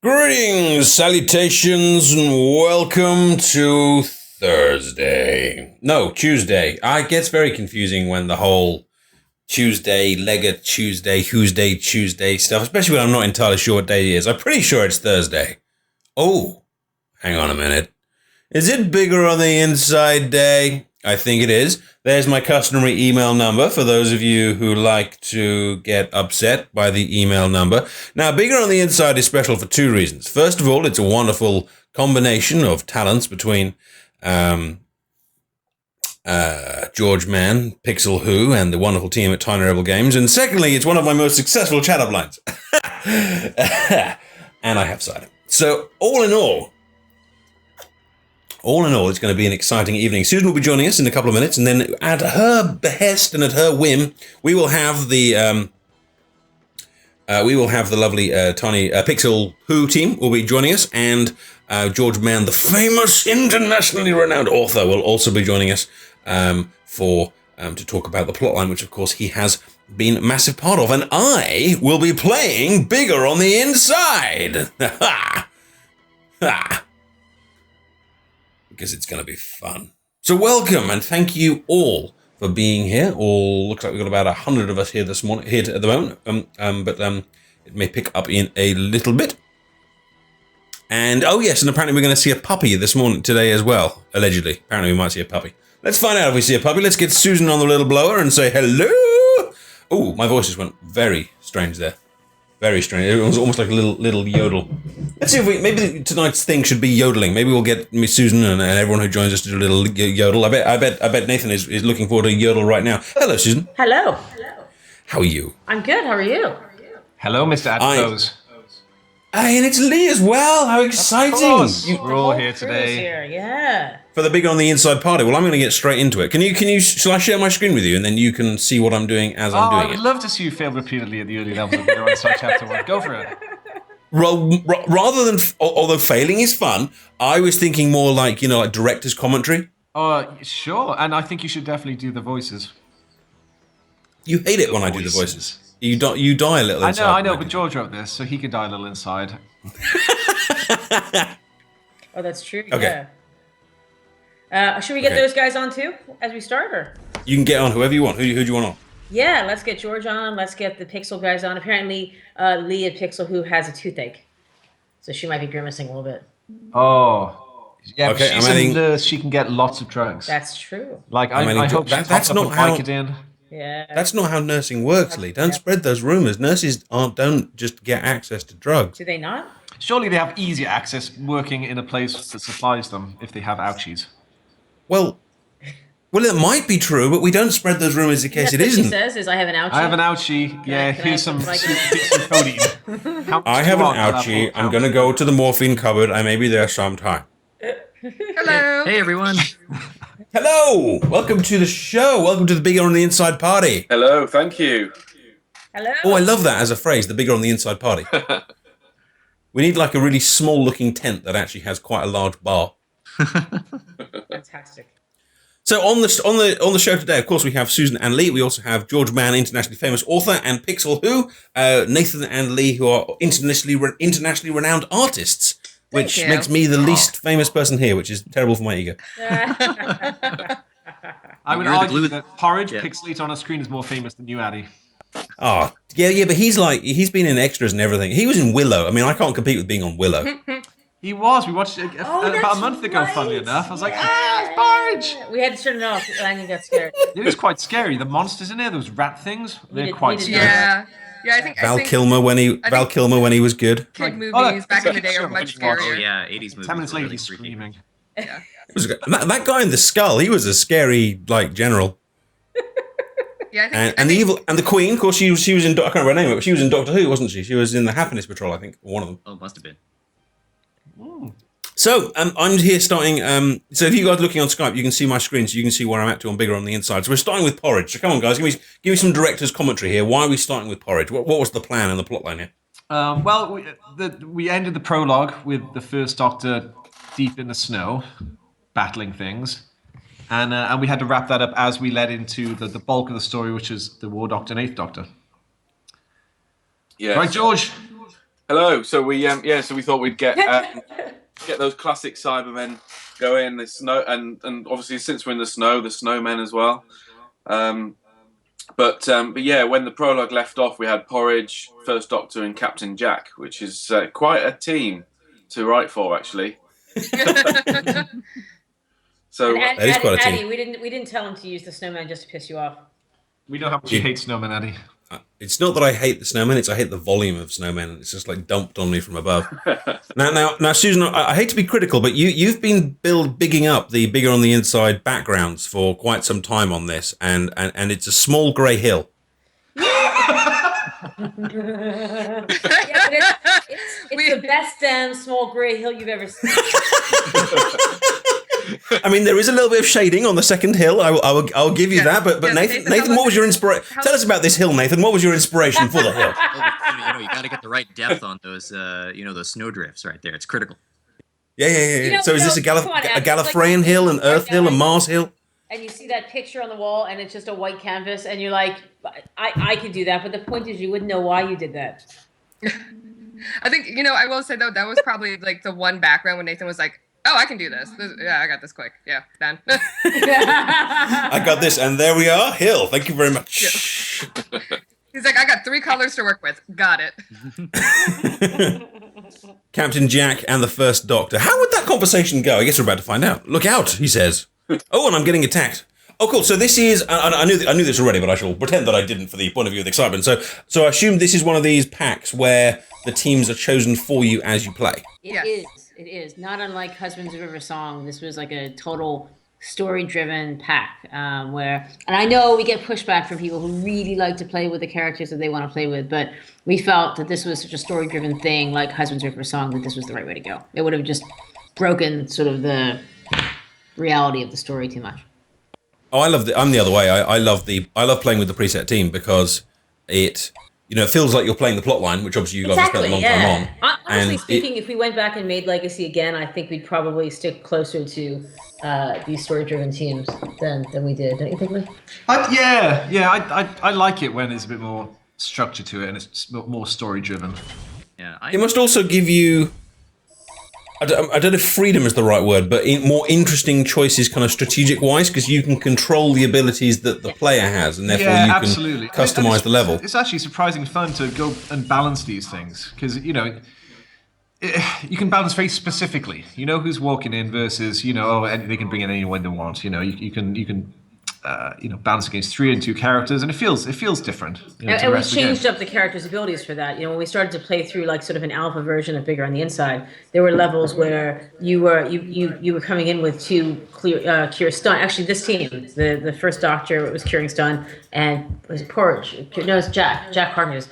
Greetings, salutations, and welcome to Thursday. No, Tuesday. It gets very confusing when the whole Tuesday, Legate Tuesday, Who's Day Tuesday stuff, especially when I'm not entirely sure what day it is. I'm pretty sure it's Thursday. Oh, hang on a minute. Is it bigger on the inside day? I think it is. There's my customary email number for those of you who like to get upset by the email number. Now, bigger on the inside is special for two reasons. First of all, it's a wonderful combination of talents between George Mann, PixelWho, and the wonderful team at Tiny Rebel Games. And secondly, it's one of my most successful chat-up lines. And I have cider. So, all in all, it's going to be an exciting evening. Susan will be joining us in a couple of minutes, and then at her behest and at her whim, we will have the lovely tiny PixelWho team will be joining us, and George Mann, the famous internationally renowned author, will also be joining us to talk about the plotline, which of course he has been a massive part of, and I will be playing bigger on the inside. Because it's going to be fun. So welcome and thank you all for being here. Looks like we've got about 100 of us here this morning, at the moment. But it may pick up in a little bit. And oh yes, and apparently we're going to see a puppy today as well. Allegedly, apparently we might see a puppy. Let's find out if we see a puppy. Let's get Susan on the little blower and say hello. Oh, my voice just went very strange there. Very strange. It was almost like a little yodel. Let's see if maybe tonight's thing should be yodeling. Maybe we'll get Miss Susan and everyone who joins us to do a little yodel. I bet Nathan is looking forward to yodel right now. Hello, Susan. Hello. How are you? I'm good. How are you? Hello, Mr. Adipose. And it's Lee as well. How exciting! Of course. We're all here today. Here. Yeah. For the Big on the Inside party. Well, I'm going to get straight into it. Shall I share my screen with you, and then you can see what I'm doing as I'm doing it? I would love to see you fail repeatedly at the early levels of Big on Inside Chapter 1. Go for it. Rather than, although failing is fun, I was thinking more like director's commentary. Sure. And I think you should definitely do the voices. You hate it when I do the voices. You die a little inside. I know, but George wrote this, so he can die a little inside. Oh, that's true. Okay. Yeah. Should we get those guys on too as we start, or? You can get on whoever you want. Who do you want on? Yeah, let's get George on. Let's get the Pixel guys on. Apparently, Lee at PixelWho has a toothache, so she might be grimacing a little bit. Oh. Yeah, okay, she's a nurse. She can get lots of drugs. That's true. Like, I hope that's not how Vicodin. Yeah. That's not how nursing works, Lee. Don't spread those rumors. Nurses don't just get access to drugs. Do they not? Surely they have easier access working in a place that supplies them if they have ouchies. Well, it might be true, but we don't spread those rumors in case it isn't. What she says is, I have an ouchie. I have an ouchie. Yeah, here's some codeine. I have an ouchie. I'm going to go to the morphine cupboard. I may be there sometime. Hello. Hey, everyone. Hello. Welcome to the show. Welcome to the Bigger on the Inside party. Hello, thank you. Hello. Oh, I love that as a phrase, the Bigger on the Inside party. We need like a really small looking tent that actually has quite a large bar. Fantastic. So on the show today, of course, we have Susan and Lee. We also have George Mann, internationally famous author, and PixelWho, Nathan and Lee, who are internationally renowned artists, which makes me the least famous person here, which is terrible for my ego. I would argue that Porridge pixelated on a screen is more famous than you, Addy. Oh, yeah, but he's been in extras and everything. He was in Willow. I mean, I can't compete with being on Willow. He was. We watched it about a month ago, funnily enough. I was like, it's Porridge! We had to turn it off. Lanny got scared. It was quite scary. The monsters in there, those rat things, they're quite scary. Yeah, I think Val Kilmer when he was good. Kid movies back in the day are much scarier. Oh yeah, 80s movies. 10 minutes later, really he's freaky. screaming. Yeah. That guy in the skull, he was a scary general. Yeah, I think, And the Queen, of course, she was in. I can't remember her name, but she was in Doctor Who, wasn't she? She was in the Happiness Patrol, I think, or one of them. Oh, must have been. So I'm here starting. So if you guys are looking on Skype, you can see my screen, so you can see where I'm at to on Bigger on the Inside. So we're starting with Porridge. So come on, guys, give me some director's commentary here. Why are we starting with Porridge? What was the plan and the plotline here? Well, we ended the prologue with the first Doctor deep in the snow, battling things, and we had to wrap that up as we led into the bulk of the story, which is the War Doctor and Eighth Doctor. yeah. Right, George? Hello. So we thought we'd get those classic Cybermen going. The snow and obviously since we're in the snowmen as well. But yeah, when the prologue left off, we had Porridge, First Doctor, and Captain Jack, which is quite a team to write for, actually. So And that is quite a team. Addy, we didn't tell him to use the snowman just to piss you off. We know how much you hate snowmen, Addy. It's not that I hate the snowmen; it's I hate the volume of snowmen. It's just like dumped on me from above. now, Susan, I hate to be critical, but you've been bigging up the bigger on the inside backgrounds for quite some time on this, and it's a small grey hill. Yeah, but it's the best damn small grey hill you've ever seen. I mean, there is a little bit of shading on the second hill. I'll give you that. But Nathan, what was your inspiration? Tell us about this hill, Nathan. What was your inspiration for the hill? You got to get the right depth on those, those snowdrifts right there. It's critical. Yeah. So is this a Gallifreyan hill, an Earth hill, a Mars hill? And you see that picture on the wall, and it's just a white canvas, and you're like, I could do that. But the point is, you wouldn't know why you did that. I think, I will say, though, that was probably like the one background when Nathan was like, oh, I can do this. Yeah, I got this quick. Yeah, done. I got this, and there we are, hill. Thank you very much. Yeah. He's like, I got 3 colors to work with. Got it. Captain Jack and the First Doctor. How would that conversation go? I guess we're about to find out. Look out, he says. Oh, and I'm getting attacked. Oh, cool. So this is. I knew this already, but I shall pretend that I didn't for the point of view of the excitement. So I assume this is one of these packs where the teams are chosen for you as you play. It is not unlike Husbands of River Song. This was like a total story-driven pack and I know we get pushback from people who really like to play with the characters that they want to play with, but we felt that this was such a story-driven thing, like Husbands of River Song, that this was the right way to go. It would have just broken sort of the reality of the story too much. Oh, I'm the other way. I love playing with the preset team because it feels like you're playing the plot line, which obviously you guys have spent a long time on. Honestly speaking, if we went back and made Legacy again, I think we'd probably stick closer to these story-driven teams than we did. Don't you think, Lee? I like it when there's a bit more structure to it and it's more story-driven. Yeah, it must also give you. I don't know if freedom is the right word, but more interesting choices, kind of strategic-wise, because you can control the abilities that the player has, and therefore you can customize the level. It's actually surprisingly fun to go and balance these things, because you can balance very specifically. You know who's walking in versus they can bring in anyone they want. You can balance against 3 and 2 characters, and it feels different. And we changed up the characters' abilities for that. When we started to play through like sort of an alpha version of Bigger on the Inside, there were levels where you were coming in with 2 cure stun. Actually, this team, the First Doctor was curing stun, and was it Porridge? No, it's Jack Harkness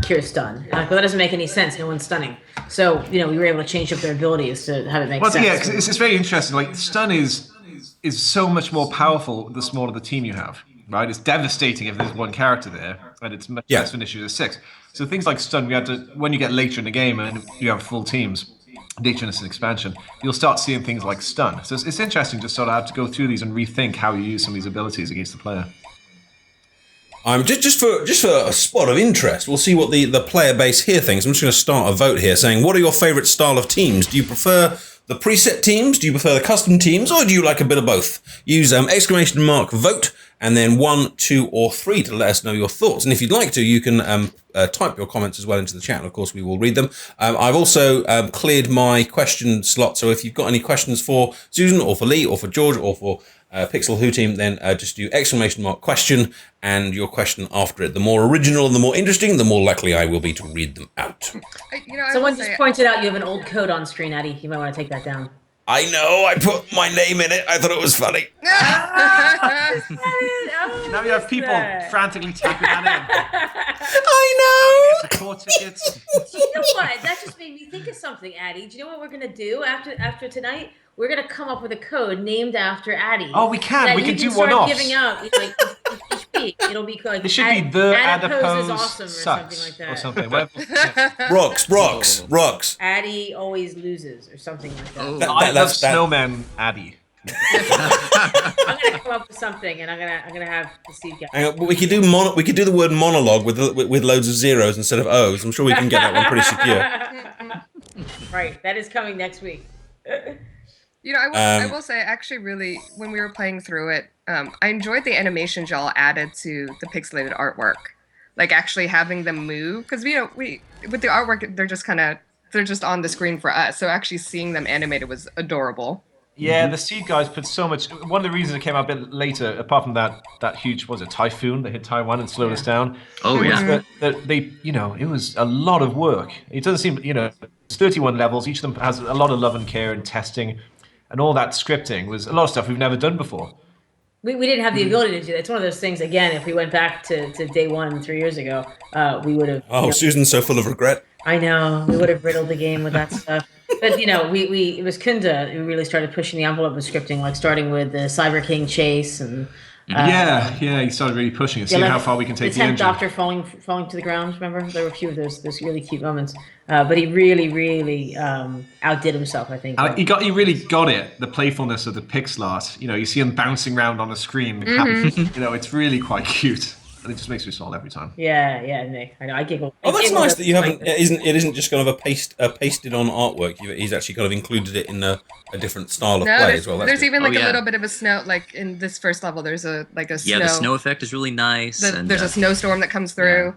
cures stun. But that doesn't make any sense. No one's stunning. So we were able to change up their abilities to have it make sense. Yeah, because it's very interesting. Like stun is so much more powerful the smaller the team you have, right? It's devastating if there's one character there, and it's much less of an issue with 6. So things like stun, we had to, when you get later in the game and you have full teams, later in this expansion, you'll start seeing things like stun. So it's interesting to sort of have to go through these and rethink how you use some of these abilities against the player. Just for a spot of interest, we'll see what the player base here thinks. I'm just going to start a vote here saying, what are your favourite style of teams? Do you prefer the preset teams? Do you prefer the custom teams? Or do you like a bit of both? Use !vote and then 1, 2, or 3 to let us know your thoughts. And if you'd like to, you can type your comments as well into the chat. And of course, we will read them. I've also cleared my question slot. So if you've got any questions for Susan or for Lee or for George or for PixelWho team, then just do !question and your question after it. The more original and the more interesting, the more likely I will be to read them out. Someone just pointed out you have an old code on screen, Addy. You might want to take that down. I know, I put my name in it. I thought it was funny. Now you have people frantically typing that in. I know. Support tickets. You know what? That just made me think of something, Addy. Do you know what we're going to do after tonight? We're going to come up with a code named after Addy. Oh, we can. We can do one-offs. Giving out like each week. It'll be called. It should be the Adipose is awesome sucks, or something like that. Rocks. Addy always loses or something like that. I love Snowman Addy. I'm gonna come up with something, and I'm gonna have the Steve guy. Hang on, we could do the word monologue with loads of zeros instead of O's. I'm sure we can get that one pretty secure. Right, that is coming next week. You know, I will say, actually, really, when we were playing through it, I enjoyed the animations y'all added to the pixelated artwork, like actually having them move. Because we with the artwork, they're just on the screen for us. So actually seeing them animated was adorable. Yeah, the Seed guys put so much. One of the reasons it came out a bit later, apart from that huge, was it typhoon that hit Taiwan and slowed us down? Oh, was yeah. that they, it was a lot of work. It doesn't seem, it's 31 levels. Each of them has a lot of love and care and testing, and all that scripting was a lot of stuff we've never done before. We didn't have the ability to do that. It's one of those things. Again, if we went back to day one 3 years ago, we would have. Oh, Susan's so full of regret. I know, we would have riddled the game with that stuff. But it was Kunda who really started pushing the envelope of scripting, like starting with the Cyber King chase and. Yeah, he started really pushing it, seeing how far we can take the engine. The 10th Doctor falling to the ground. Remember, there were a few of those really cute moments. But he really outdid himself, I think. He really got it. The playfulness of the pixel art. You see him bouncing around on a screen. It's really quite cute. And it just makes me smile every time. Yeah, Nick. I know. I giggle. Oh, that's nice that you haven't. It isn't just kind of a pasted on artwork. He's actually kind of included it in a different style of play as well. There's even a little bit of a snow, like in this first level. There's a snow. Yeah, the snow effect is really nice. There's a snowstorm that comes through.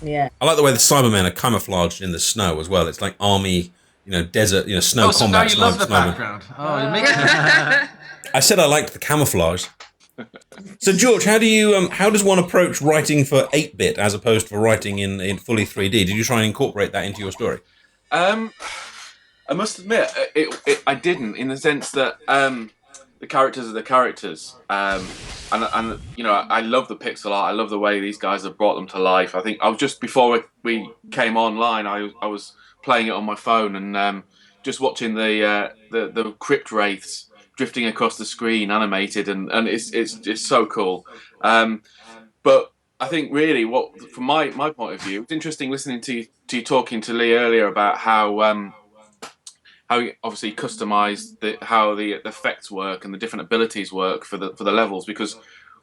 Yeah. I like the way the Cybermen are camouflaged in the snow as well. It's like army, desert, snow combat. So now you love the background. Oh, you make it. I said I liked the camouflage. So George, how does one approach writing for 8-bit as opposed to writing in fully 3D? Did you try and incorporate that into your story? I must admit, I didn't, in the sense that the characters are the characters, and I love the pixel art. I love the way these guys have brought them to life. I think I was just before we came online, I was playing it on my phone and just watching the crypt wraiths drifting across the screen, animated, and it's just so cool. But I think really, from my point of view, it's interesting listening to you talking to Lee earlier about how you obviously customized how the effects work and the different abilities work for the levels. Because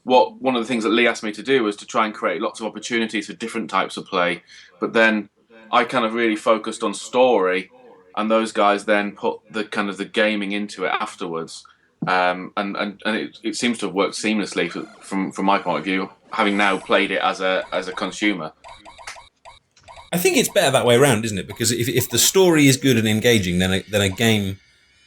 one of the things that Lee asked me to do was to try and create lots of opportunities for different types of play. But then I kind of really focused on story. And those guys then put the gaming into it afterwards, and it seems to have worked seamlessly from my point of view, having now played it as a consumer. I think it's better that way around, isn't it? Because if the story is good and engaging, then a game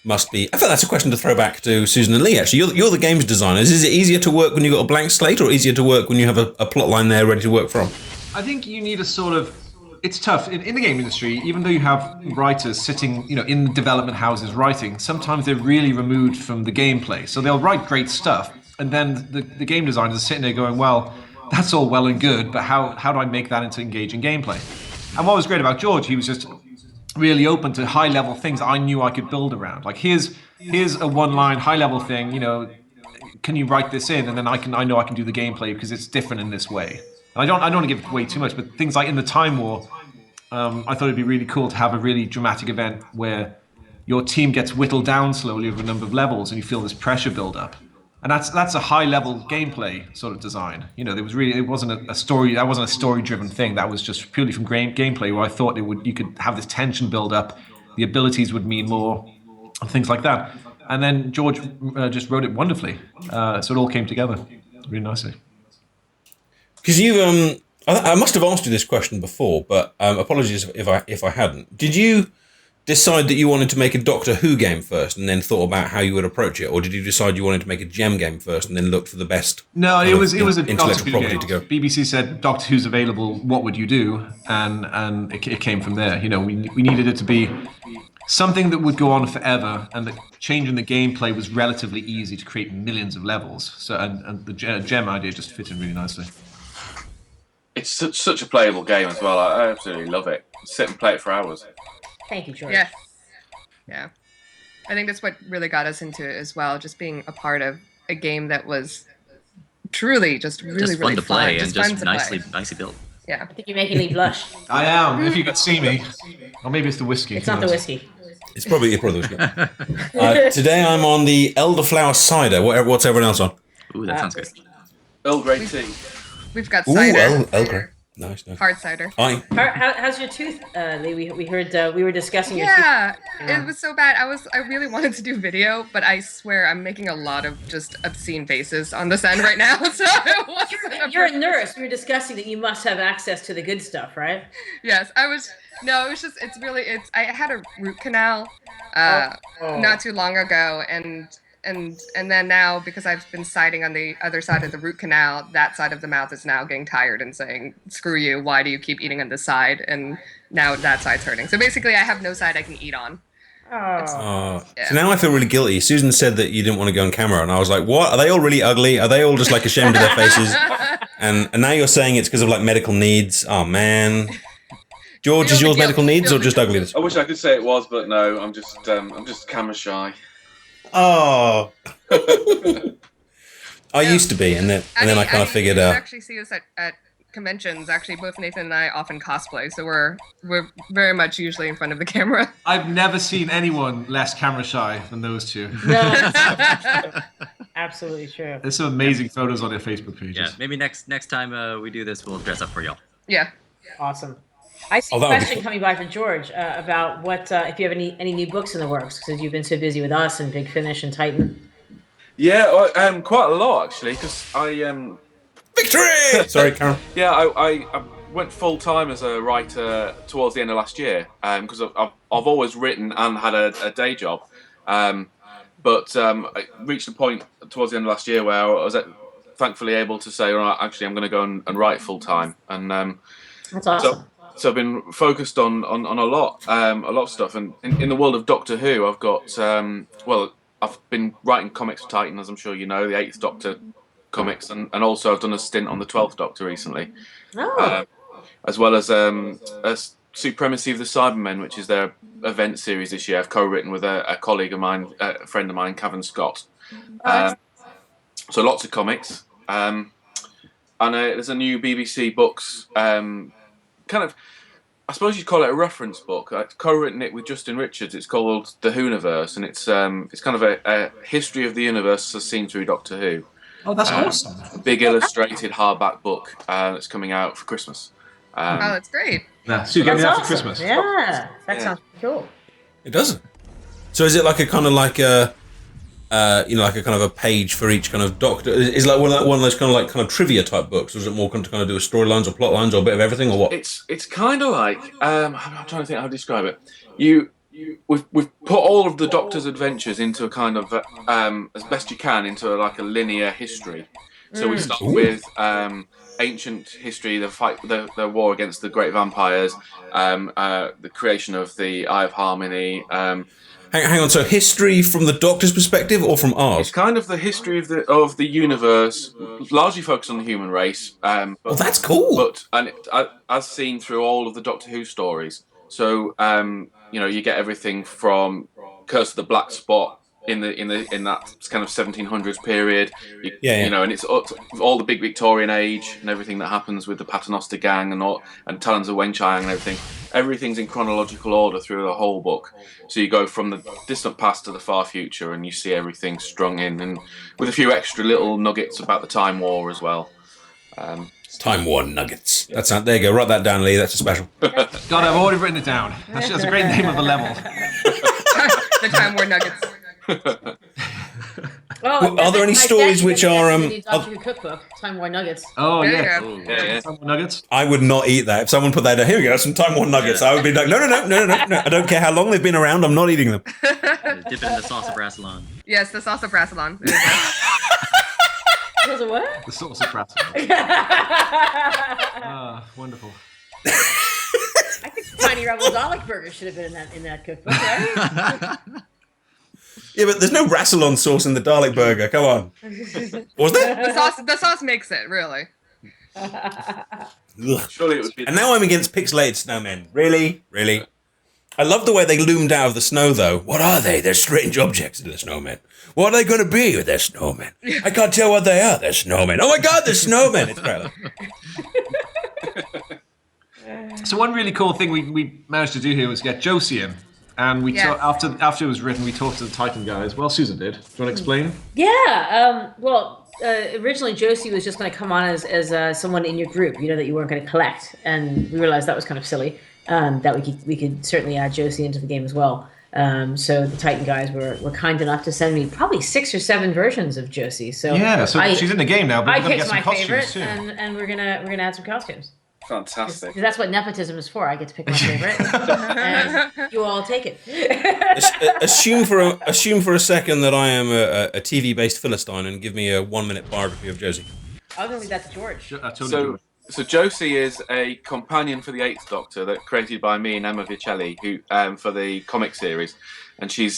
must be. I thought that's a question to throw back to Susan and Lee. Actually, you're the games designers. Is it easier to work when you've got a blank slate, or easier to work when you have a plot line there ready to work from? I think you need a sort of. It's tough in the game industry. Even though you have writers sitting, in development houses writing, sometimes they're really removed from the gameplay. So they'll write great stuff, and then the game designers are sitting there going, "Well, that's all well and good, but how do I make that into engaging gameplay?" And what was great about George, he was just really open to high level things I knew I could build around. Like here's a one line high level thing. Can you write this in, and then I know I can do the gameplay because it's different in this way. I don't want to give away too much, but things like in the Time War, I thought it'd be really cool to have a really dramatic event where your team gets whittled down slowly over a number of levels, and you feel this pressure build up, and that's a high level gameplay sort of design. It wasn't a story. That wasn't a story driven thing. That was just purely from gameplay, where I thought you could have this tension build up, the abilities would mean more, and things like that. And then George just wrote it wonderfully, so it all came together really nicely. Because I must have asked you this question before, but apologies if I hadn't. Did you decide that you wanted to make a Doctor Who game first, and then thought about how you would approach it, or did you decide you wanted to make a Gem game first, and then look for the best? No, it was a intellectual property game. To go. BBC said Doctor Who's available. What would you do? And it came from there. We needed it to be something that would go on forever, and that changing the gameplay was relatively easy to create millions of levels. So and the Gem idea just fit in really nicely. It's such a playable game as well. I absolutely love it. Sit and play it for hours. Thank you, George. Yeah. I think that's what really got us into it as well. Just being a part of a game that was truly just really fun to play and just nicely built. Yeah. I think you're making me blush. I am. If you could see me, or maybe it's the whiskey. It's not the whiskey. It's probably good. Today I'm on the elderflower cider. What's everyone else on? Ooh, that sounds good. Earl Grey tea. We've got cider. Earl Grey. Nice. Hard cider. Hi. How's your tooth, Lee? We heard we were discussing your tooth. Yeah, it was so bad. I really wanted to do video, but I swear I'm making a lot of just obscene faces on this end right now. So you're a nurse. We were discussing that you must have access to the good stuff, right? Yes, I was. No, it was just. I had a root canal, not too long ago, and then now, because I've been siding on the other side of the root canal, that side of the mouth is now getting tired and saying, "Screw you! Why do you keep eating on this side?" And now that side's hurting. So basically, I have no side I can eat on. So now I feel really guilty. Susan said that you didn't want to go on camera, and I was like, "What? Are they all really ugly? Are they all just like ashamed of their faces?" And now you're saying it's because of like medical needs. Oh man. George, is yours medical needs or just ugliness? I wish I could say it was, but no. I'm just camera shy. Oh. I used to be, and then I kind of figured out. You actually see us at conventions. Actually, both Nathan and I often cosplay, so we're very much usually in front of the camera. I've never seen anyone less camera shy than those two. No, absolutely true. There's some amazing photos on their Facebook pages. Yeah, maybe next time we do this, we'll dress up for y'all. Yeah. Awesome. I see a question coming by from George about what if you have any new books in the works, because you've been so busy with us and Big Finish and Titan. Yeah, quite a lot actually, because I Victory! Sorry, Karen. Yeah, I went full time as a writer towards the end of last year because I've always written and had a day job, but I reached a point towards the end of last year where I was thankfully able to say, all right, actually, I'm going to go and write full time, and that's awesome. So I've been focused on a lot of stuff, and in the world of Doctor Who, I've got I've been writing comics for Titan, as I'm sure you know, the 8th Doctor comics, and also I've done a stint on the 12th Doctor recently, as well as a Supremacy of the Cybermen, which is their event series this year. I've co-written with a colleague of mine, a friend of mine, Cavan Scott. So lots of comics, and there's a new BBC Books kind of, I suppose you'd call it a reference book. I've co-written it with Justin Richards. It's called The Whoniverse, and it's kind of a history of the universe as seen through Doctor Who. Oh, that's awesome! A big illustrated hardback book that's coming out for Christmas. That's great. Yeah, so you get me that for Christmas. Yeah, that sounds cool. It does. So is it like a kind of like a like a kind of a page for each kind of Doctor? Is it like one of those kind of trivia type books, or is it more kind of do with storylines or plot lines or a bit of everything, or what? It's kind of like I'm trying to think how to describe it. We've put all of the Doctor's adventures into a kind of as best you can into like a linear history. So we start with ancient history, the war against the great vampires, the creation of the Eye of Harmony. Hang on. So history from the Doctor's perspective or from ours? It's kind of the history of the universe, largely focused on the human race. But that's cool. As seen through all of the Doctor Who stories. So you get everything from Curse of the Black Spot in that kind of 1700s period. And it's all the big Victorian age and everything that happens with the Paternoster Gang and Talons of Wenchang and everything. Everything's in chronological order through the whole book. So you go from the distant past to the far future, and you see everything strung in, and with a few extra little nuggets about the Time War as well. Time War nuggets. There you go. Write that down, Lee. That's a special. God, I've already written it down. That's a great name of the level. The Time War nuggets. Are there any stories which are Doctor Who cookbook, Time War nuggets? Oh yeah. Yeah. Time War nuggets. I would not eat that. If someone put that down, here we go, some Time War nuggets. I would be like, no. I don't care how long they've been around. I'm not eating them. Dip it in the sauce of Rassilon. Yes, the sauce of Rassilon. Was it what? The sauce of Rassilon. Wonderful. I think Tiny Rebel Dalek Burger should have been in that cookbook, right? Yeah, but there's no Rassilon sauce in the Dalek burger. Come on. Was there? The sauce makes it, really. Surely it would be. And now I'm against pixelated snowmen. Really? I love the way they loomed out of the snow, though. What are they? They're strange objects, they're snowmen. What are they going to be? They're snowmen. I can't tell what they are. They're snowmen. Oh my God, they're snowmen. It's great. So one really cool thing we managed to do here was get Josie in. And we after it was written, we talked to the Titan guys. Well, Susan did. Do you want to explain? Yeah. Originally Josie was just going to come on as someone in your group, that you weren't going to collect, and we realized that was kind of silly. That we could certainly add Josie into the game as well. So the Titan guys were kind enough to send me probably 6 or 7 versions of Josie. So she's in the game now. But I picked my favorite, and we're gonna add some costumes. Fantastic. Because that's what nepotism is for. I get to pick my favorite, and you all take it. Assume for a second that I am a TV-based Philistine, and give me a 1-minute biography of Josie. I'm gonna leave that to George. So Josie is a companion for the 8th Doctor that created by me and Emma Vicelli, who for the comic series, and she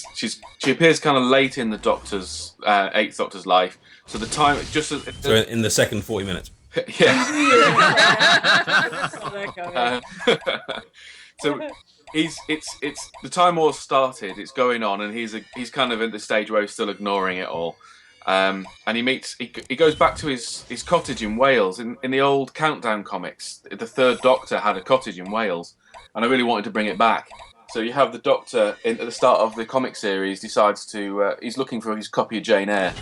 appears kind of late in the Doctor's 8th Doctor's life. So the time so in the second 40 minutes. Yeah. So it's the Time War started. It's going on, and he's kind of at the stage where he's still ignoring it all. And he goes back to his cottage in Wales. In the old Countdown comics, the 3rd Doctor had a cottage in Wales, and I really wanted to bring it back. So you have the Doctor at the start of the comic series decides to he's looking for his copy of Jane Eyre,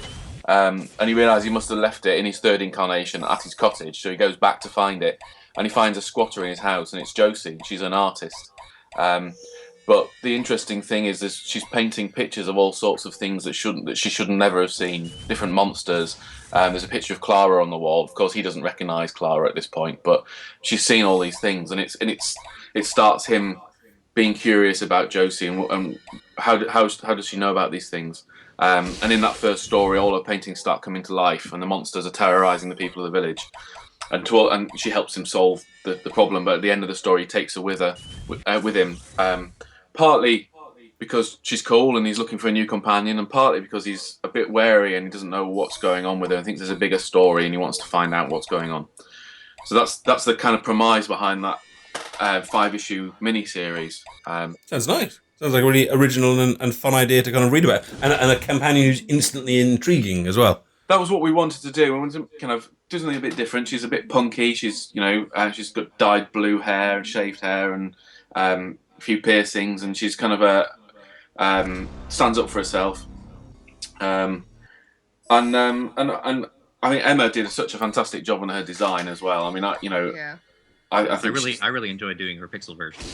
and he realises he must have left it in his 3rd incarnation at his cottage. So he goes back to find it, and he finds a squatter in his house, and it's Josie. She's an artist. But the interesting thing is she's painting pictures of all sorts of things that she should never have seen. Different monsters. There's a picture of Clara on the wall. Of course, he doesn't recognise Clara at this point, but she's seen all these things, and it starts him being curious about Josie and how does she know about these things. And in that first story, all her paintings start coming to life, and the monsters are terrorising the people of the village. And she helps him solve the problem. But at the end of the story, he takes her with him. Partly because she's cool and he's looking for a new companion, and partly because he's a bit wary and he doesn't know what's going on with her and thinks there's a bigger story and he wants to find out what's going on. So that's the kind of premise behind that 5-issue mini-series. Sounds nice. Sounds like a really original and fun idea to kind of read about. And a companion who's instantly intriguing as well. That was what we wanted to do. We wanted to kind of do something a bit different. She's a bit punky. She's she's got dyed blue hair and shaved hair and a few piercings, and she's kind of stands up for herself. And I think Emma did such a fantastic job on her design as well. I mean, I think I really enjoyed doing her pixel version.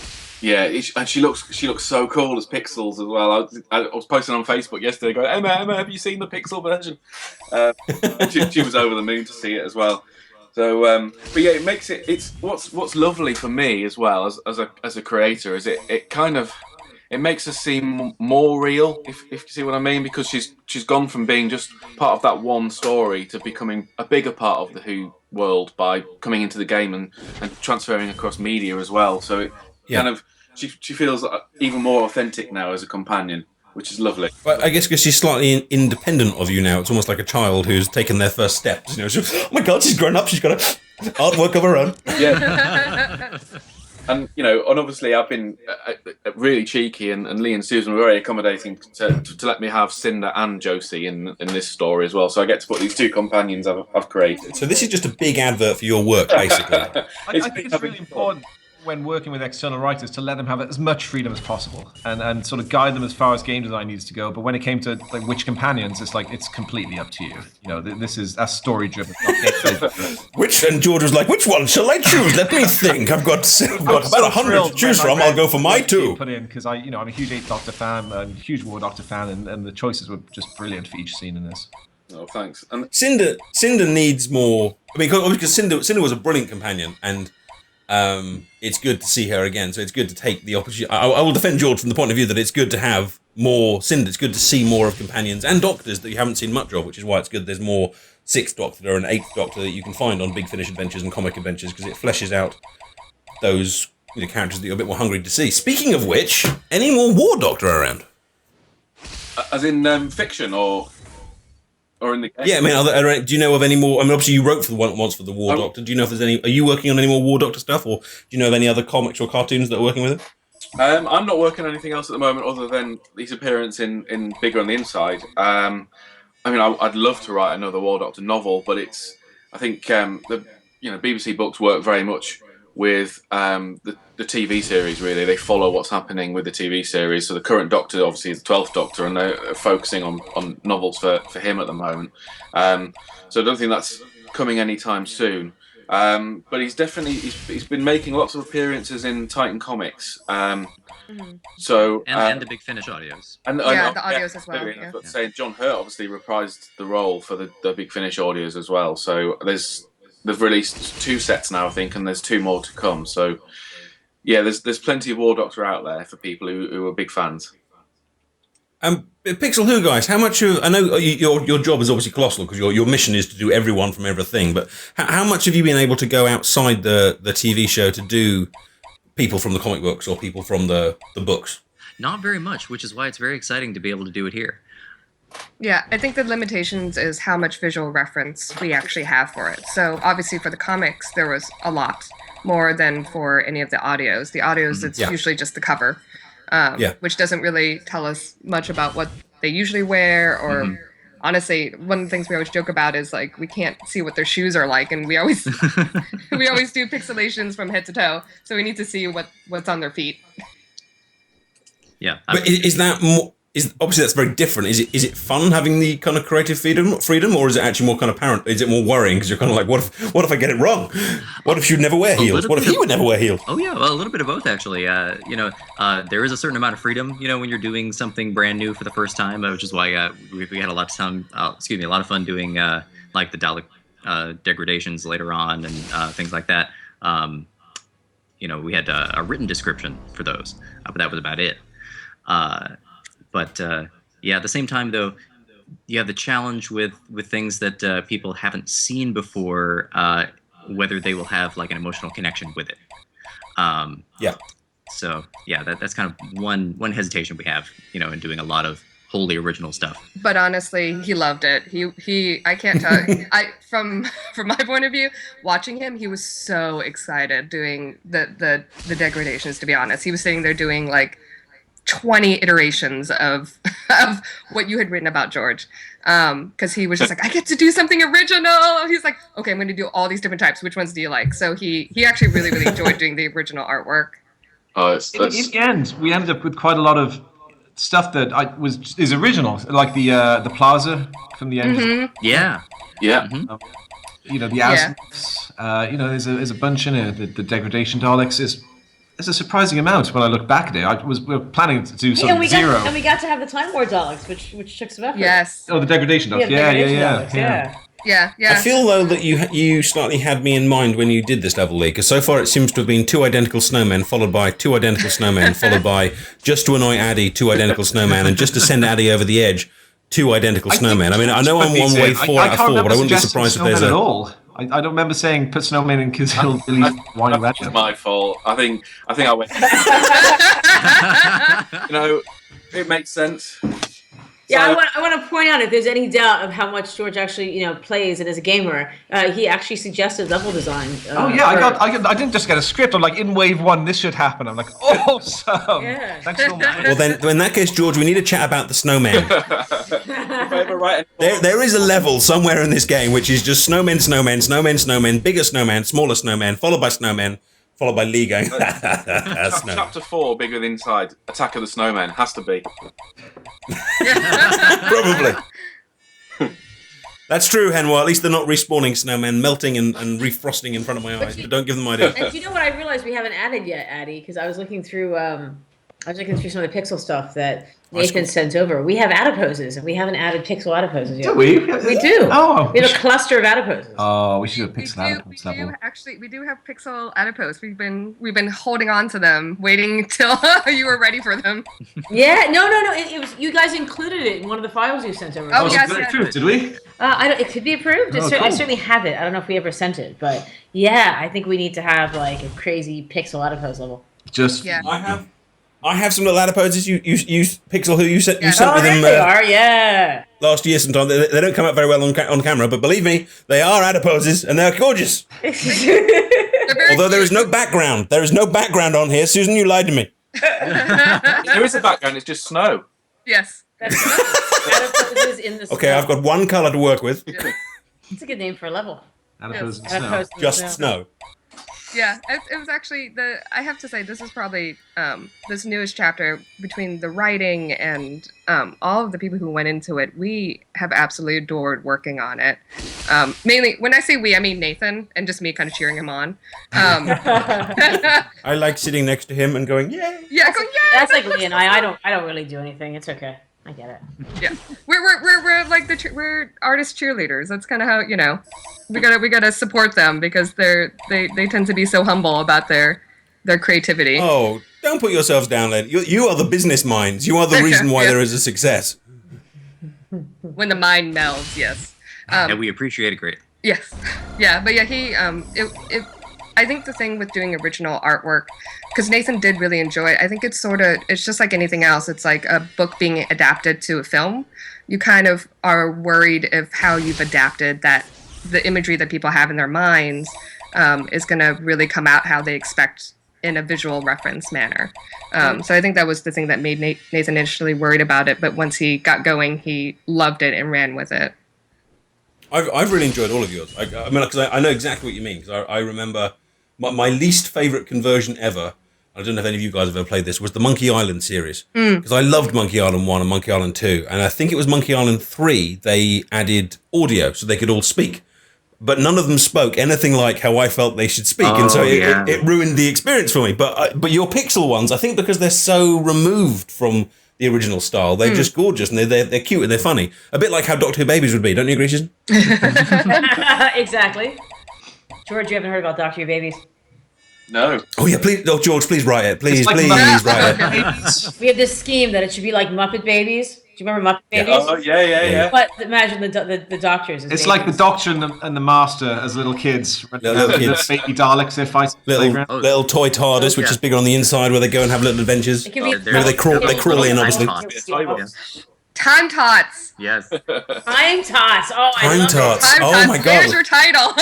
Yeah, and she looks so cool as Pixels as well. I was posting on Facebook yesterday going, Emma, have you seen the Pixel version? She was over the moon to see it as well. So, but yeah, it makes it's what's lovely for me as well as a creator is it kind of it makes her seem more real, if you see what I mean, because she's gone from being just part of that one story to becoming a bigger part of the Who world by coming into the game and transferring across media as well. So it kind of she feels even more authentic now as a companion, which is lovely. But I guess because she's slightly independent of you now, it's almost like a child who's taken their first steps. Oh my God, she's grown up. She's got artwork of her own. Yeah. And and obviously I've been really cheeky, and Lee and Susan were very accommodating to let me have Cinder and Josie in this story as well. So I get to put these 2 companions I've created. So this is just a big advert for your work, basically. I think it's really important when working with external writers to let them have as much freedom as possible and sort of guide them as far as game design needs to go. But when it came to like which companions, it's completely up to you. This is a story driven. And George was like, which one shall I choose? Let me think. I've got about 100 to choose from. I'll go for my 2. Put in because I'm a huge 8th Doctor fan, a huge War Doctor fan, and the choices were just brilliant for each scene in this. Oh, thanks. And Cinder needs more. I mean, because Cinder was a brilliant companion, and it's good to see her again. So it's good to take the opportunity. I will defend George from the point of view that it's good to have more Cinder. It's good to see more of companions and Doctors that you haven't seen much of, which is why it's good there's more 6th Doctor and 8th Doctor that you can find on Big Finish adventures and comic adventures, because it fleshes out those characters that you're a bit more hungry to see. Speaking of which, any more War Doctor around? As in fiction or in the game? Yeah, I mean, do you know of any more? I mean, obviously you wrote for the once for the War Doctor. Do you know if there's any? Are you working on any more War Doctor stuff, or do you know of any other comics or cartoons that are working with him? I'm not working on anything else at the moment other than his appearance in Bigger on the Inside. I mean, I'd love to write another War Doctor novel, but I think the BBC books work very much with the TV series. Really, they follow what's happening with the TV series. So the current Doctor, obviously, is the 12th Doctor, and they're focusing on novels for him at the moment. So I don't think that's coming anytime soon. But he's been making lots of appearances in Titan Comics. So and the Big Finish audios. And the audios as well. Yeah. But saying John Hurt obviously reprised the role for the Big Finish audios as well. So they've released 2 sets now, I think, and there's 2 more to come. So yeah, there's plenty of War Doctor out there for people who are big fans. PixelWho guys, how much I know your job is obviously colossal because your mission is to do everyone from everything, but how much have you been able to go outside the TV show to do people from the comic books or people from the books? Not very much, which is why it's very exciting to be able to do it here. Yeah, I think the limitations is how much visual reference we actually have for it. So obviously for the comics, there was a lot more than for any of the audios. The audios, it's usually just the cover. Which doesn't really tell us much about what they usually wear, or honestly, one of the things we always joke about is like we can't see what their shoes are like, and we always we always do pixelations from head to toe, so we need to see what's on their feet. Yeah, but is that more? Obviously that's very different. Is it fun having the kind of creative freedom, or is it actually more kind of parent? Is it more worrying because you're kind of like, what if I get it wrong? What if she'd never wear heels? What if he would never wear heels? Oh yeah, well, a little bit of both actually. There is a certain amount of freedom, when you're doing something brand new for the first time, which is why we had a lot of fun doing like the Dalek degradations later on and things like that. We had a written description for those, but that was about it. But at the same time, though, you have the challenge with things that people haven't seen before, whether they will have like an emotional connection with it. So that's kind of one hesitation we have, in doing a lot of wholly original stuff. But honestly, he loved it. I can't tell. From my point of view, watching him, he was so excited doing the degradations. To be honest, he was sitting there doing like 20 iterations of what you had written about George, because he was just like, I get to do something original. He's like, okay, I'm going to do all these different types. Which ones do you like? So he actually really, really enjoyed doing the original artwork. In the end, we ended up with quite a lot of stuff that is original, like the plaza from the end. Mm-hmm. Yeah. The Asmus. There's a bunch in it. The degradation Daleks is. It's a surprising amount when I look back at it. We were planning to do something zero. And we got to have the Time War Daleks, which took some effort. Yes. Oh, the degradation Daleks. Yeah. I feel though that you slightly had me in mind when you did this level, Lee, because so far it seems to have been 2 identical snowmen, followed by 2 identical snowmen, followed by just to annoy Addy, 2 identical snowmen, and just to send Addy over the edge, 2 identical snowmen. I mean, I know I'm one way 4 out of 4, but I wouldn't be surprised if there's at all. I don't remember saying put snowmen in because he'll believe why that was my fault. I think I went. It makes sense. Yeah, I want to point out, if there's any doubt of how much George actually, plays and as a gamer, he actually suggested level design. I didn't just get a script. I'm like, in wave 1, this should happen. I'm like, awesome. Yeah. Thanks so much. Well, then, in that case, George, we need to chat about the snowman. There is a level somewhere in this game which is just snowmen, bigger snowman, smaller snowman, followed by snowmen, followed by Lee going, Chapter 4, Bigger Than Inside, Attack of the Snowmen, has to be. Probably. That's true, Henwa. At least they're not respawning snowmen, melting and refrosting in front of my eyes. But don't give them ideas. And you know what I realized we haven't added yet, Addy? Because I was looking through some of the Pixel stuff that Nathan sent over. We have adiposes, and we haven't added Pixel adiposes yet. Do we? We do. Oh, we have a cluster of adiposes. Oh, we should have Pixel adipose level. We do have Pixel adipose. We've been holding on to them, waiting till you were ready for them. Yeah, no. It was you guys included it in one of the files you sent over. Oh, yes. Approved, did we? It could be approved. Cool. I certainly have it. I don't know if we ever sent it, but yeah, I think we need to have like a crazy Pixel adipose level. I have some little adiposes. You PixelWho, you sent me them. They are, last year sometime. They don't come out very well on camera, but believe me, they are adiposes and they're gorgeous. Although there is no background. There is no background on here. Susan, you lied to me. There is a background. It's just snow. Yes. Adiposes in the snow. Okay, I've got one colour to work with. It's a good name for a level. Adipose and Adipose snow. Just snow. Yeah, it was actually I have to say, this is probably this newest chapter between the writing and all of the people who went into it. We have absolutely adored working on it. Mainly, when I say we, I mean Nathan and just me kind of cheering him on. I like sitting next to him and going, yay! Yeah, going, yeah. That's like Lee and I. I don't really do anything. It's okay. I get it. Yeah, we're like we're artist cheerleaders. That's kind of how, you know, we gotta support them because they tend to be so humble about their creativity. Oh, don't put yourselves down, lad. You are the business minds. You are the reason why there is a success. When the mind melds, yes. And we appreciate it great. Yes, yeah, but yeah, he I think the thing with doing original artwork, because Nathan did really enjoy it, I think it's just like anything else. It's like a book being adapted to a film. You kind of are worried if how you've adapted that, the imagery that people have in their minds is going to really come out how they expect in a visual reference manner. So I think that was the thing that made Nathan initially worried about it, but once he got going, he loved it and ran with it. I've really enjoyed all of yours. I mean, because I know exactly what you mean. Because I remember my least favourite conversion ever, I don't know if any of you guys have ever played this, was the Monkey Island series. Because I loved Monkey Island 1 and Monkey Island 2. And I think it was Monkey Island 3, they added audio so they could all speak. But none of them spoke anything like how I felt they should speak. And so it ruined the experience for me. But your Pixel ones, I think because they're so removed from the original style, they're just gorgeous and they're cute and they're funny. A bit like how Doctor Who babies would be, don't you agree, Susan? Exactly. George, you haven't heard about Doctor Who babies? No. Oh yeah, please, George, please write it. Please, like please write it. We have this scheme that it should be like Muppet Babies. Do you remember Muppet Babies? Oh yeah. But imagine the doctors. As It's babies. like the Doctor and the Master as little kids. Little kids. Baby Daleks, they're fighting. Little toy TARDIS, which is bigger on the inside, where they go and have little adventures. It can be Maybe they crawl in, obviously. Time Tots. Yes. Time Tots. Oh, I Time love Tots. Time Oh Tots. my God. There's your title.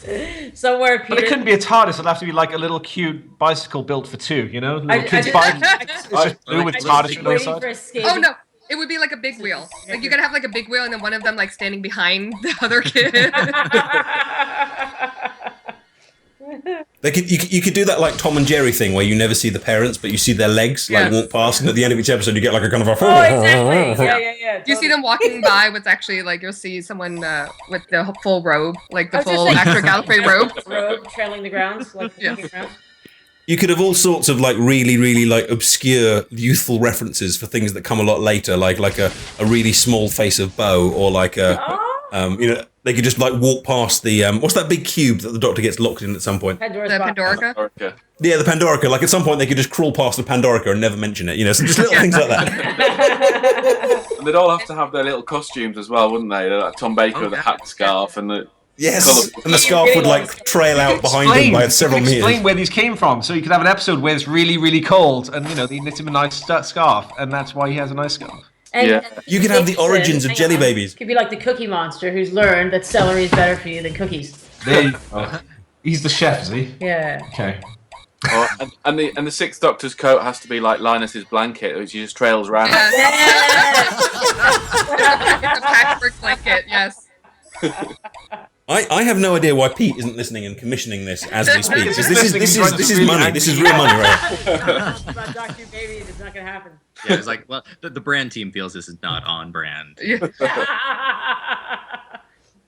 it. Somewhere, But Peter. it couldn't be a TARDIS. It'd have to be like a little cute bicycle built for two, you know? Little I kids just- bike. It's just blue with I just TARDIS keep on the waiting side. for a skate. Oh no, it would be like a big wheel. Like you gotta have like a big wheel and then one of them like standing behind the other kid. You could do that like Tom and Jerry thing, where you never see the parents, but you see their legs like walk past, and at the end of each episode, you get like a kind of a. Oh, exactly. Yeah. You see them walking by with actually like you'll see someone with the full robe, like the I was full just actor Gallifrey robe. Robe trailing the grounds, like Yes. looking around. You could have all sorts of like really, really like obscure youthful references for things that come a lot later, like a really small face of Bo, or like a they could just like walk past the what's that big cube that the Doctor gets locked in at some point? Pandora's The box. Pandorica. Okay. Yeah, the Pandorica. Like at some point they could just crawl past the Pandorica and never mention it. So just little things like that. And they'd all have to have their little costumes as well, wouldn't they? Like Tom Baker with the hat scarf and the Yes, and the scarf would like trail out behind him by several meters. Explain where these came from. So you could have an episode where it's really, really cold, and they knit him a nice scarf, and that's why he has a nice scarf. And Yeah. You could have the origins of hang Jelly on. Babies. Could be like the Cookie Monster, who's learned that celery is better for you than cookies. There you go. He's the chef, is he? Yeah. Okay. Oh, and the Sixth Doctor's coat has to be like Linus's blanket, which he just trails around. It's a patchwork blanket. Yes. I have no idea why Pete isn't listening and commissioning this as we speak. Because this is Really money. This is real money, right? About Doctor Who babies, it's not gonna happen. Yeah, it's like, well, the brand team feels this is not on brand.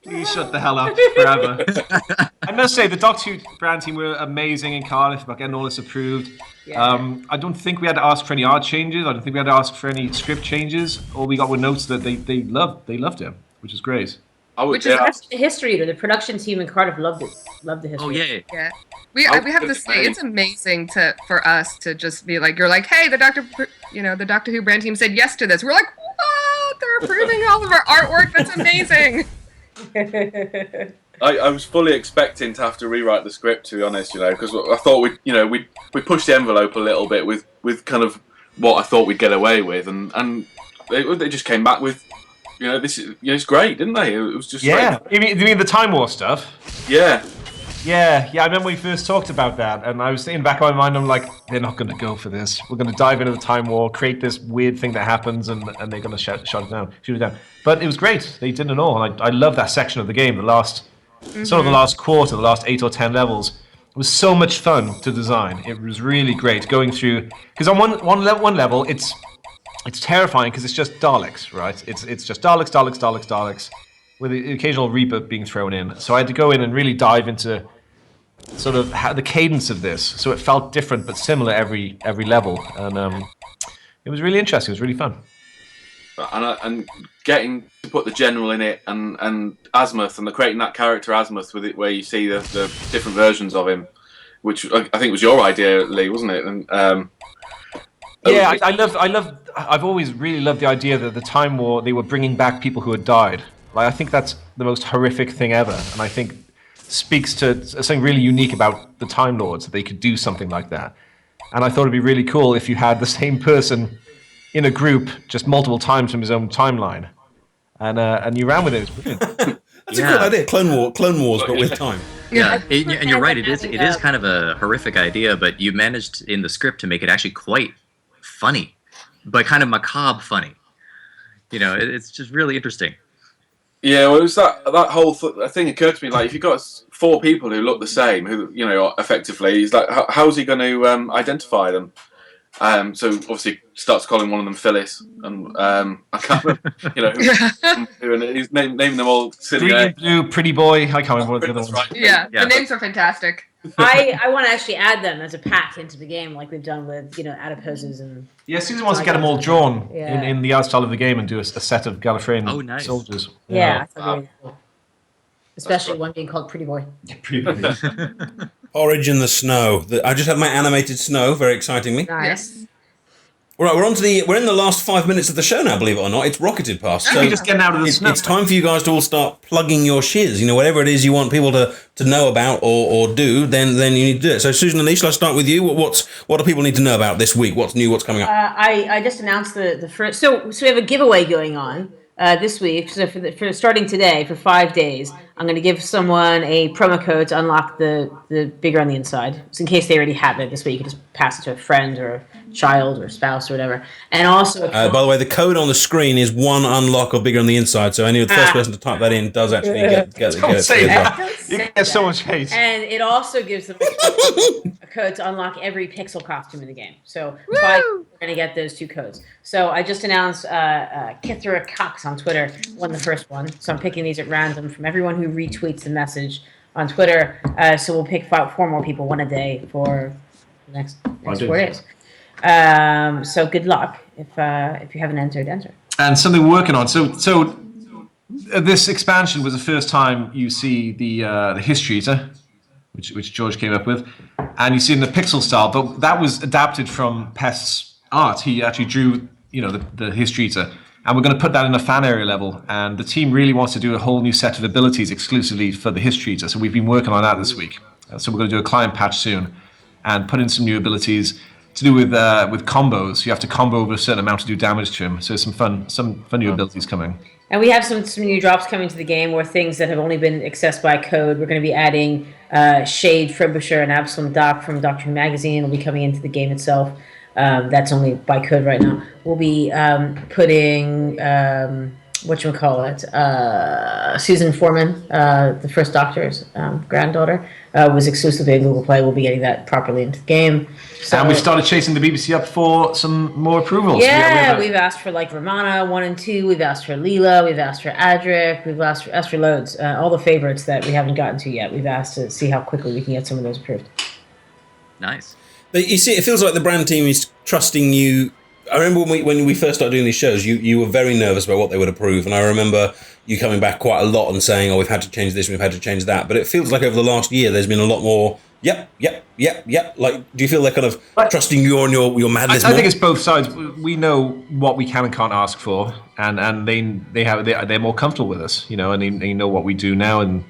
Please shut the hell up forever. I must say, the Doctor Who brand team were amazing in Cardiff about getting all this approved. Yeah. I don't think we had to ask for any art changes. I don't think we had to ask for any script changes. All we got were notes that they loved him, which is great. I would, Which is The history, the production team in Cardiff loved it. Loved the history. Oh, yeah. Yeah. We have to say it's amazing for us to just be like, you're like, hey, the Doctor Who brand team said yes to this. We're like, what? They're approving all of our artwork. That's amazing. I was fully expecting to have to rewrite the script, to be honest, because I thought we pushed the envelope a little bit with kind of what I thought we'd get away with, and they just came back with, this is it's great, didn't they? It was just Yeah. great. You mean the Time War stuff? Yeah. Yeah, I remember we first talked about that, and I was thinking back in my mind, I'm like, they're not going to go for this. We're going to dive into the Time War, create this weird thing that happens, and they're going to shoot it down. But it was great. They did it all, and I love that section of the game, the last sort of the last quarter, the last 8 or 10 levels. It was so much fun to design. It was really great going through, because on one level it's terrifying because it's just Daleks, right? It's just Daleks, with the occasional Reaper being thrown in. So I had to go in and really dive into sort of how the cadence of this, so it felt different but similar every level, and it was really interesting. It was really fun. And getting to put the general in it, and Azimuth, and creating that character Azimuth with it, where you see the different versions of him, which I think was your idea, Lee, wasn't it? And yeah, I've always really loved the idea that the Time War, they were bringing back people who had died. Like, I think that's the most horrific thing ever, and I think speaks to something really unique about the Time Lords, that they could do something like that. And I thought it'd be really cool if you had the same person in a group just multiple times from his own timeline, and you ran with it. That's a good idea. Clone Wars, but with time. Yeah, and you're right. It is kind of a horrific idea, but you managed in the script to make it actually quite funny, but kind of macabre funny. You know, it's just really interesting. Yeah, well, it was that whole thing occurred to me. Like, if you've got 4 people who look the same, who, you know, effectively, he's like, how's he going to identify them? So obviously starts calling one of them Phyllis, and I can't remember, you know, and he's naming them all silly. Green, blue, pretty boy. I can't remember what the other ones. Right. Yeah, the names are fantastic. I want to actually add them as a pack into the game, like we've done with, you know, adiposes and. Yeah, Susan wants to get them all drawn in the art style of the game and do a set of Gallifreyan soldiers. Yeah, that's really cool. Especially one being called Pretty Boy. Pretty boy. Porridge in the snow. I just had my animated snow, very excitingly. Nice. All right, we're in the last 5 minutes of the show now, believe it or not. It's rocketed past. So we're just getting out of the snow. It's time for you guys to all start plugging your shiz. You know, whatever it is you want people to know about or do, then you need to do it. So, Susan and Lee, shall I start with you? What do people need to know about this week? What's new? What's coming up? I just announced the first. So we have a giveaway going on this week. So for starting today for 5 days, I'm going to give someone a promo code to unlock the bigger on the inside. So in case they already have it, this way you can just pass it to a friend or a child or spouse or whatever. And also, by the way, the code on the screen is 1 unlock or bigger on the inside. So the first person to type that in does actually get Don't say that. You get so much hate. And it also gives them a code to unlock every pixel costume in the game. So we're going to get those 2 codes. So I just announced Kithra Cox on Twitter won the first one. So I'm picking these at random from everyone who retweets the message on Twitter. So we'll pick 4 more people, 1 a day for the next 4 days. So good luck if you haven't entered, enter. And something we're working on. So this expansion was the first time you see the History Eater, which George came up with, and you see in the pixel style. But that was adapted from Pest's art. He actually drew, you know, the History Eater, and we're going to put that in a fan area level. And the team really wants to do a whole new set of abilities exclusively for the History Eater. So we've been working on that this week. So we're going to do a client patch soon, and put in some new abilities to do with combos. You have to combo over a certain amount to do damage to him. So some fun new abilities coming. And we have some new drops coming to the game, or things that have only been accessed by code. We're going to be adding Shade, Frobisher, and Absalom Doc from Doctrine Magazine will be coming into the game itself. That's only by code right now. We'll be putting Susan Foreman, the first Doctor's granddaughter, was exclusively a Google Play. We'll be getting that properly into the game. So, and we've started chasing the BBC up for some more approvals. Yeah, we've asked for like Romana 1 and 2. We've asked for Leela. We've asked for Adric. We've asked for loads. All the favorites that we haven't gotten to yet. We've asked to see how quickly we can get some of those approved. Nice. But you see, it feels like the brand team is trusting you. I remember when we first started doing these shows, you were very nervous about what they would approve, and I remember you coming back quite a lot and saying, "Oh, we've had to change this, and we've had to change that." But it feels like over the last year, there's been a lot more. Yep. Like, do you feel they're kind of trusting you on your madness? I think it's both sides. We know what we can and can't ask for, and they're more comfortable with us, you know, and they know what we do now, and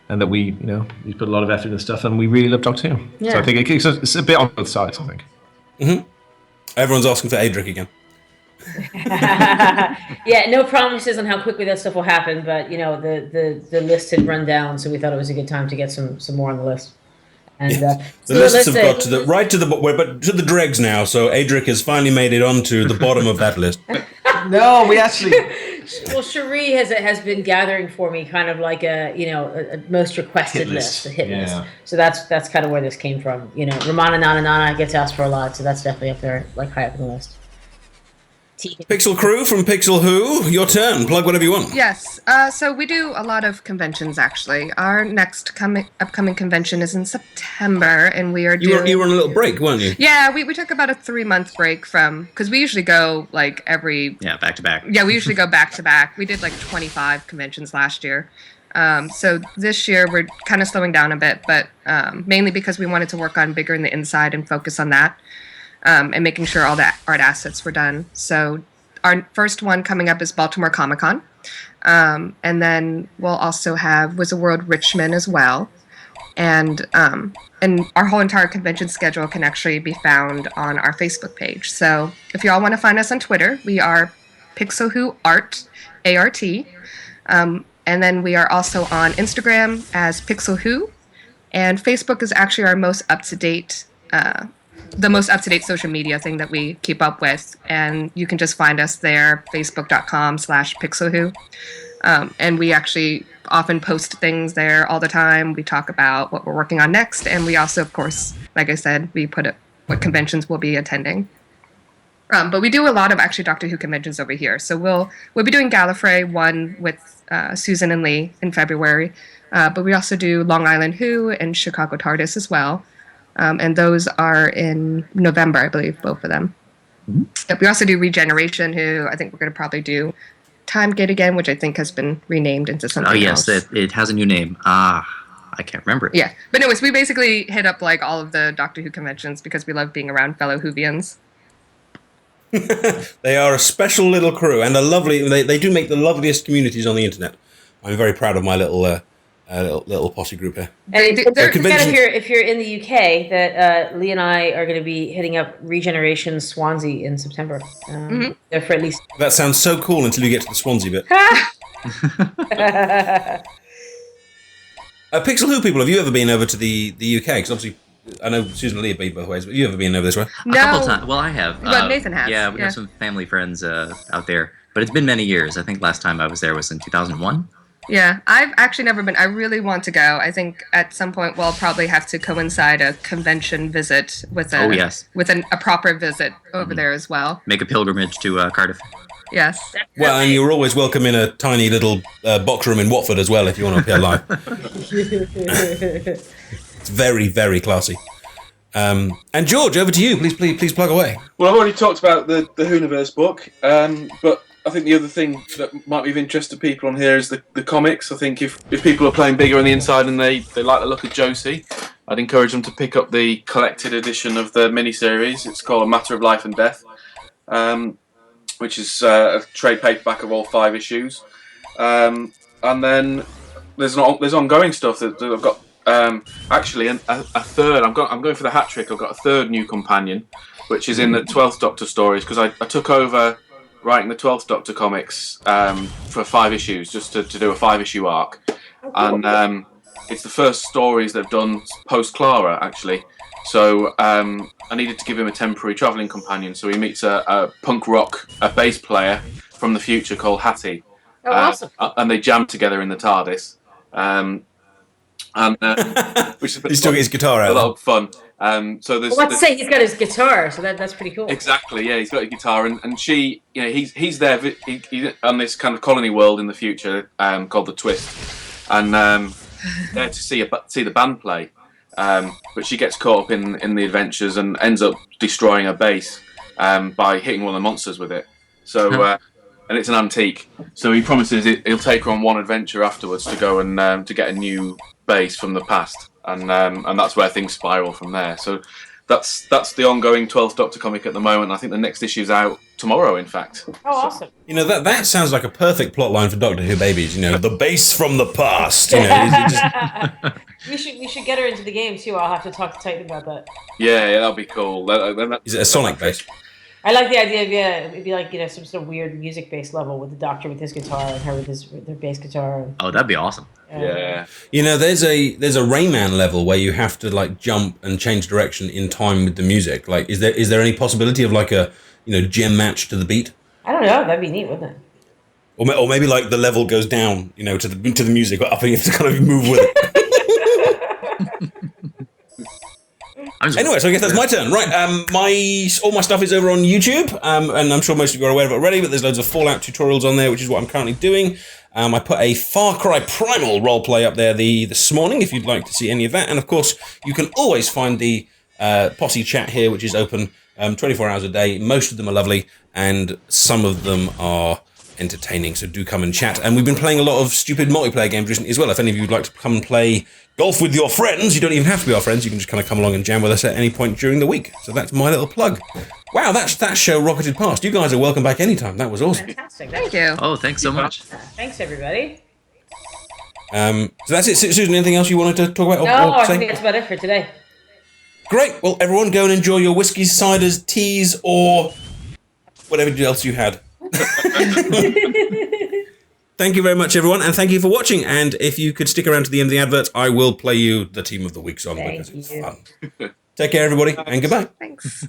that we put a lot of effort into stuff, and we really love Doctor Who. Yeah. So I think it's a bit on both sides. I think. Mm-hmm. Everyone's asking for Adric again. Yeah, no promises on how quickly that stuff will happen, but you know the list had run down, so we thought it was a good time to get some more on the list. And the lists have got to the dregs now, so Adric has finally made it onto the bottom of that list. No, we actually Well, Cherie has been gathering for me kind of like a most requested list, a hit list. So that's kind of where this came from. Ramana Nana Nana gets asked for a lot, so that's definitely up there, like high up in the list. Pixel Crew from PixelWho, your turn. Plug whatever you want. Yes. So we do a lot of conventions, actually. Our next upcoming convention is in September, and we are doing... You were on a little break, weren't you? Yeah, we took about a 3-month break because we usually go like every... Yeah, back to back. Yeah, we usually go back to back. We did like 25 conventions last year. So this year we're kind of slowing down a bit, but mainly because we wanted to work on Bigger in the Inside and focus on that. And making sure all the art assets were done. So our first one coming up is Baltimore Comic-Con. And then we'll also have Wizard World Richmond as well. And our whole entire convention schedule can actually be found on our Facebook page. So if you all want to find us on Twitter, we are PixelWho Art, A-R-T. And then we are also on Instagram as PixelWho. And Facebook is actually our most up-to-date the most up-to-date social media thing that we keep up with, and you can just find us there, facebook.com/PixelWho. And we actually often post things there all the time. We talk about what we're working on next, and we also, of course, like I said, we put up what conventions we'll be attending. But we do a lot of actually Doctor Who conventions over here. So we'll be doing Gallifrey, one with Susan and Lee in February, but we also do Long Island Who and Chicago TARDIS as well. And those are in November, I believe, both of them. Mm-hmm. Yep, we also do Regeneration, who I think we're going to probably do Time Gate again, which I think has been renamed into something else. Oh, yes, it has a new name. I can't remember it. Yeah, but anyways, we basically hit up like all of the Doctor Who conventions because we love being around fellow Whovians. They are a special little crew and a lovely. They do make the loveliest communities on the internet. I'm very proud of my little posse group here. And if you're in the UK, that Lee and I are going to be hitting up Regeneration Swansea in September. There for at least. That sounds so cool until you get to the Swansea bit. PixelWho people, have you ever been over to the UK? Because obviously, I know Susan and Lee have been both ways, but have you ever been over this way? No. A couple times. Well, I have. Well, Nathan has. Yeah, we have some family friends out there, but it's been many years. I think last time I was there was in 2001. Yeah, I've actually never been. I really want to go. I think at some point we'll probably have to coincide a convention visit with a proper visit over there as well. Make a pilgrimage to Cardiff. Yes. Well, and you're always welcome in a tiny little box room in Watford as well if you want to appear live. It's very, very classy. And George, over to you. Please plug away. Well, I've already talked about the Whoniverse book, but I think the other thing that might be of interest to people on here is the comics. I think if people are playing Bigger on the Inside and they like the look of Josie, I'd encourage them to pick up the collected edition of the miniseries. It's called A Matter of Life and Death, which is a trade paperback of all 5 issues. And then there's ongoing stuff that I've got. Actually, a third. I'm going for the hat trick. I've got a third new companion, which is in the 12th Doctor stories, because I took over writing the 12th Doctor comics for 5 issues, just to do a 5-issue arc. And it's the first stories they've done post Clara, actually. So I needed to give him a temporary travelling companion. So he meets a punk rock bass player from the future called Hattie. Oh, awesome! And they jam together in the TARDIS. Which is he's still got his guitar out. A lot of fun. So there's. Well, let's say he's got his guitar, so that's pretty cool. Exactly, yeah, he's got a guitar, and she, he's there on this kind of colony world in the future called the Twist, and there to see the band play, but she gets caught up in the adventures and ends up destroying a base by hitting one of the monsters with it. So. And it's an antique, so he promises he'll take her on one adventure afterwards to go and to get a new base from the past, and that's where things spiral from there. So that's the ongoing 12th Doctor comic at the moment. I think the next issue's out tomorrow, in fact. Oh, awesome! That sounds like a perfect plot line for Doctor Who babies. The base from the past. We should get her into the game too. I'll have to talk to Titan about that. Yeah, that'll be cool. Is it a Sonic base? I like the idea of it'd be like some sort of weird music-based level with the Doctor with his guitar and her with their bass guitar. Oh, that'd be awesome. Yeah. There's a Rayman level where you have to jump and change direction in time with the music. Is there any possibility of a gym match to the beat? I don't know. That'd be neat, wouldn't it? Or maybe like the level goes down, you know, to the music, or up and you have to kind of move with it. Anyway, so I guess that's my turn. Right, all my stuff is over on YouTube, and I'm sure most of you are aware of it already, but there's loads of Fallout tutorials on there, which is what I'm currently doing. I put a Far Cry Primal roleplay up there this morning, if you'd like to see any of that. And of course, you can always find the Posse chat here, which is open 24 hours a day. Most of them are lovely, and some of them are entertaining, so do come and chat. And we've been playing a lot of stupid multiplayer games recently as well. If any of you would like to come and play golf with your friends, you don't even have to be our friends, you can just kind of come along and jam with us at any point during the week. So that's my little plug. Wow, that show rocketed past. You guys are welcome back anytime. That was awesome. Fantastic. Thank you. Oh, thanks so much. Thanks, everybody. So that's it. Susan, anything else you wanted to talk about? No, I think that's about it for today. Great. Well, everyone go and enjoy your whiskeys, ciders, teas, or whatever else you had. Thank you very much, everyone, and thank you for watching. And if you could stick around to the end of the adverts, I will play you the Team of the Week song because it's fun. Take care, everybody, and goodbye. Thanks.